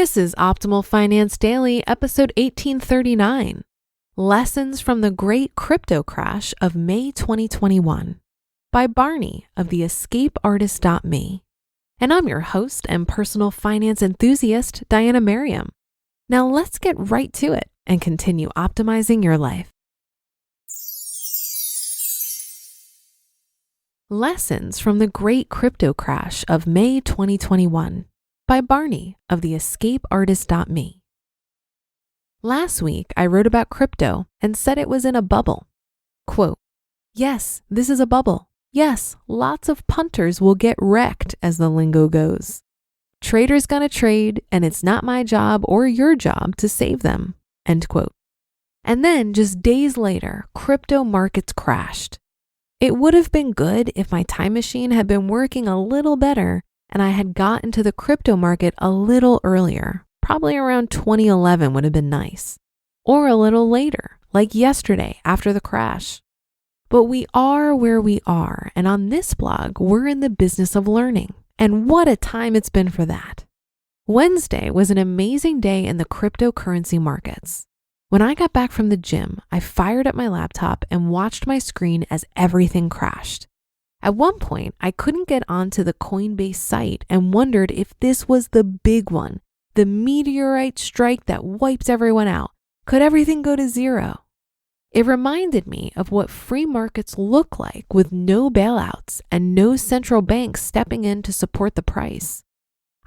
This is Optimal Finance Daily, episode 1839, Lessons from the Great Crypto Crash of May 2021, by Barney of the escapeartist.me. And I'm your host and personal finance enthusiast, Diana Merriam. Now let's get right to it and continue optimizing your life. Lessons from the Great Crypto Crash of May 2021, by Barney of the escapeartist.me. Last week, I wrote about crypto and said it was in a bubble. Quote, "Yes, this is a bubble. Yes, lots of punters will get wrecked, as the lingo goes. Traders gonna trade, and it's not my job or your job to save them." End quote. And then just days later, crypto markets crashed. It would have been good if my time machine had been working a little better and I had got into the crypto market a little earlier. Probably around 2011 would have been nice. Or a little later, like yesterday after the crash. But we are where we are, and on this blog, we're in the business of learning. And what a time it's been for that. Wednesday was an amazing day in the cryptocurrency markets. When I got back from the gym, I fired up my laptop and watched my screen as everything crashed. At one point, I couldn't get onto the Coinbase site and wondered if this was the big one, the meteorite strike that wiped everyone out. Could everything go to zero? It reminded me of what free markets look like with no bailouts and no central banks stepping in to support the price.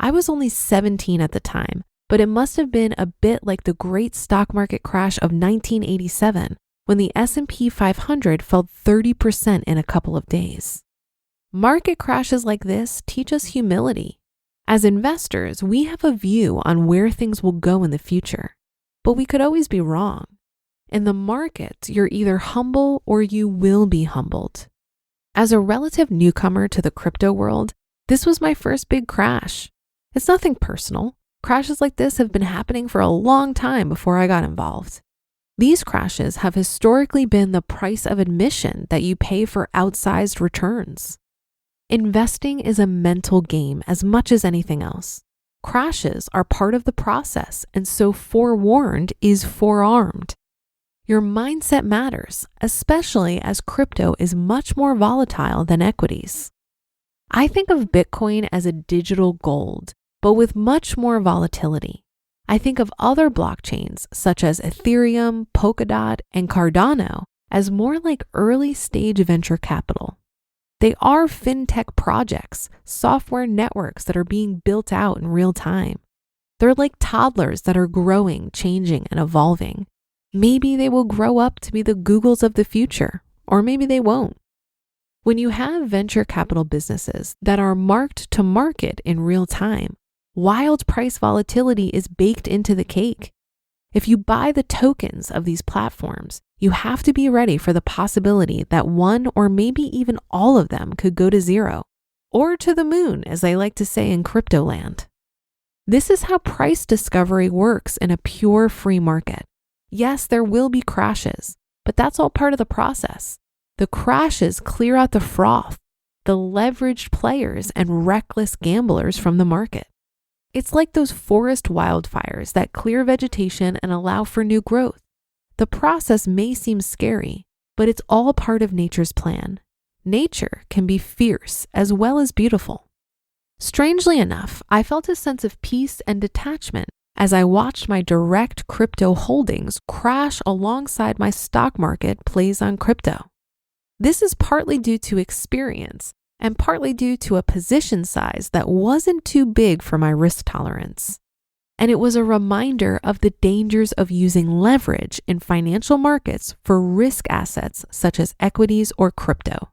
I was only 17 at the time, but it must have been a bit like the great stock market crash of 1987, when the S&P 500 fell 30% in a couple of days. Market crashes like this teach us humility. As investors, we have a view on where things will go in the future, but we could always be wrong. In the markets, you're either humble or you will be humbled. As a relative newcomer to the crypto world, this was my first big crash. It's nothing personal. Crashes like this have been happening for a long time before I got involved. These crashes have historically been the price of admission that you pay for outsized returns. Investing is a mental game as much as anything else. Crashes are part of the process, and so forewarned is forearmed. Your mindset matters, especially as crypto is much more volatile than equities. I think of Bitcoin as a digital gold, but with much more volatility. I think of other blockchains such as Ethereum, Polkadot, and Cardano as more like early stage venture capital. They are fintech projects, software networks that are being built out in real time. They're like toddlers that are growing, changing, and evolving. Maybe they will grow up to be the Googles of the future, or maybe they won't. When you have venture capital businesses that are marked to market in real time, wild price volatility is baked into the cake. If you buy the tokens of these platforms, you have to be ready for the possibility that one or maybe even all of them could go to zero, or to the moon, as they like to say in crypto land. This is how price discovery works in a pure free market. Yes, there will be crashes, but that's all part of the process. The crashes clear out the froth, the leveraged players and reckless gamblers from the market. It's like those forest wildfires that clear vegetation and allow for new growth. The process may seem scary, but it's all part of nature's plan. Nature can be fierce as well as beautiful. Strangely enough, I felt a sense of peace and detachment as I watched my direct crypto holdings crash alongside my stock market plays on crypto. This is partly due to experience and partly due to a position size that wasn't too big for my risk tolerance. And it was a reminder of the dangers of using leverage in financial markets for risk assets such as equities or crypto.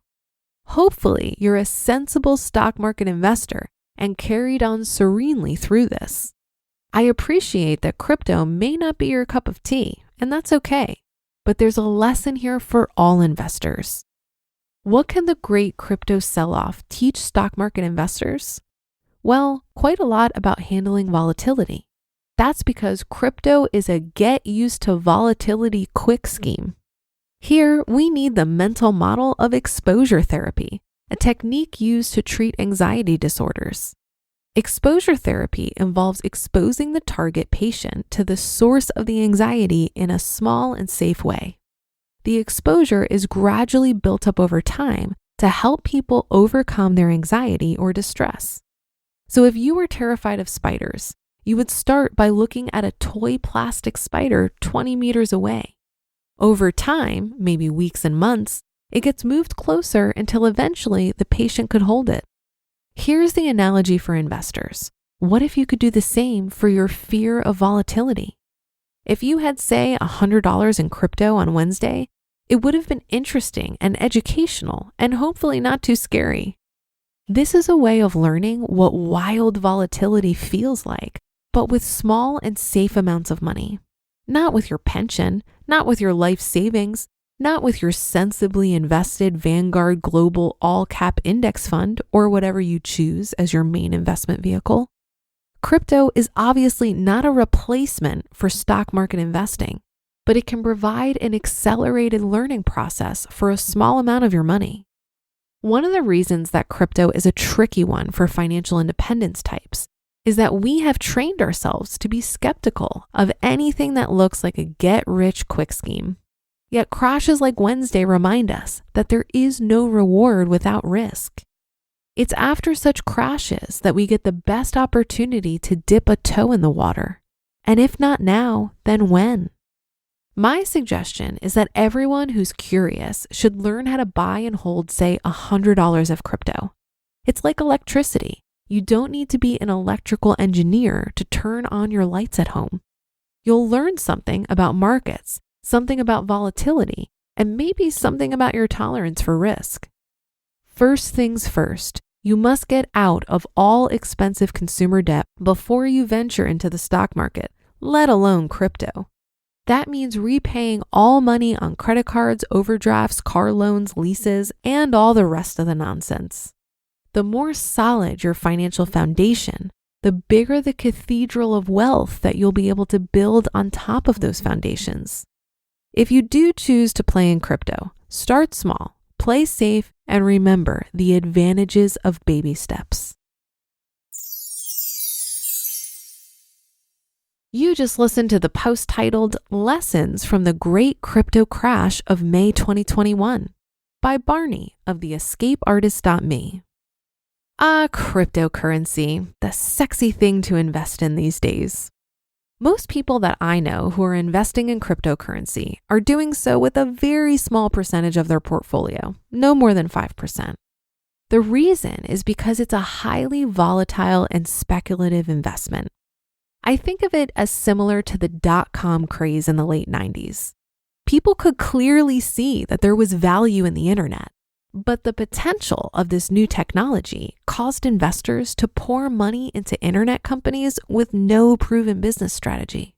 Hopefully, you're a sensible stock market investor and carried on serenely through this. I appreciate that crypto may not be your cup of tea, and that's okay, but there's a lesson here for all investors. What can the great crypto sell-off teach stock market investors? Well, quite a lot about handling volatility. That's because crypto is a get used to volatility quick scheme. Here, we need the mental model of exposure therapy, a technique used to treat anxiety disorders. Exposure therapy involves exposing the target patient to the source of the anxiety in a small and safe way. The exposure is gradually built up over time to help people overcome their anxiety or distress. So if you were terrified of spiders, you would start by looking at a toy plastic spider 20 meters away. Over time, maybe weeks and months, it gets moved closer until eventually the patient could hold it. Here's the analogy for investors. What if you could do the same for your fear of volatility? If you had, say, $100 in crypto on Wednesday, it would have been interesting and educational and hopefully not too scary. This is a way of learning what wild volatility feels like, but with small and safe amounts of money. Not with your pension, not with your life savings, not with your sensibly invested Vanguard Global All-Cap Index Fund or whatever you choose as your main investment vehicle. Crypto is obviously not a replacement for stock market investing, but it can provide an accelerated learning process for a small amount of your money. One of the reasons that crypto is a tricky one for financial independence types is that we have trained ourselves to be skeptical of anything that looks like a get-rich-quick scheme. Yet crashes like Wednesday remind us that there is no reward without risk. It's after such crashes that we get the best opportunity to dip a toe in the water. And if not now, then when? My suggestion is that everyone who's curious should learn how to buy and hold, say, $100 of crypto. It's like electricity. You don't need to be an electrical engineer to turn on your lights at home. You'll learn something about markets, something about volatility, and maybe something about your tolerance for risk. First things first, you must get out of all expensive consumer debt before you venture into the stock market, let alone crypto. That means repaying all money on credit cards, overdrafts, car loans, leases, and all the rest of the nonsense. The more solid your financial foundation, the bigger the cathedral of wealth that you'll be able to build on top of those foundations. If you do choose to play in crypto, start small, play safe, and remember the advantages of baby steps. You just listened to the post titled Lessons from the Great Crypto Crash of May 2021 by Barney of theescapeartist.me. Cryptocurrency, the sexy thing to invest in these days. Most people that I know who are investing in cryptocurrency are doing so with a very small percentage of their portfolio, no more than 5%. The reason is because it's a highly volatile and speculative investment. I think of it as similar to the dot-com craze in the late 90s. People could clearly see that there was value in the internet, but the potential of this new technology caused investors to pour money into internet companies with no proven business strategy.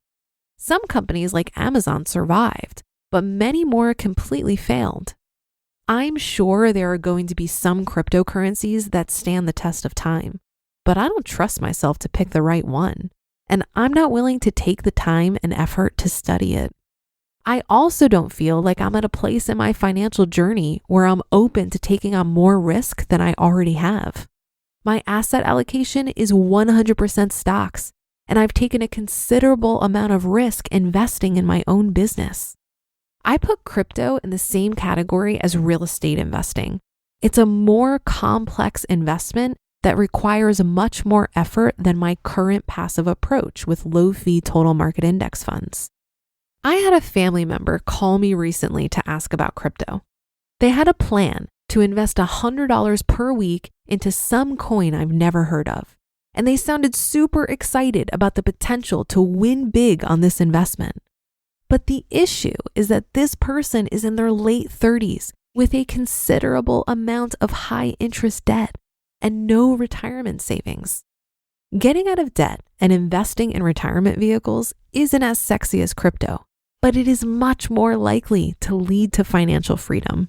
Some companies like Amazon survived, but many more completely failed. I'm sure there are going to be some cryptocurrencies that stand the test of time, but I don't trust myself to pick the right one, and I'm not willing to take the time and effort to study it. I also don't feel like I'm at a place in my financial journey where I'm open to taking on more risk than I already have. My asset allocation is 100% stocks, and I've taken a considerable amount of risk investing in my own business. I put crypto in the same category as real estate investing. It's a more complex investment that requires much more effort than my current passive approach with low-fee total market index funds. I had a family member call me recently to ask about crypto. They had a plan to invest $100 per week into some coin I've never heard of, and they sounded super excited about the potential to win big on this investment. But the issue is that this person is in their late 30s with a considerable amount of high interest debt and no retirement savings. Getting out of debt and investing in retirement vehicles isn't as sexy as crypto, but it is much more likely to lead to financial freedom.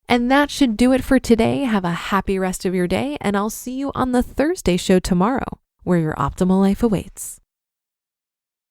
And that should do it for today. Have a happy rest of your day, and I'll see you on the Thursday show tomorrow, where your optimal life awaits.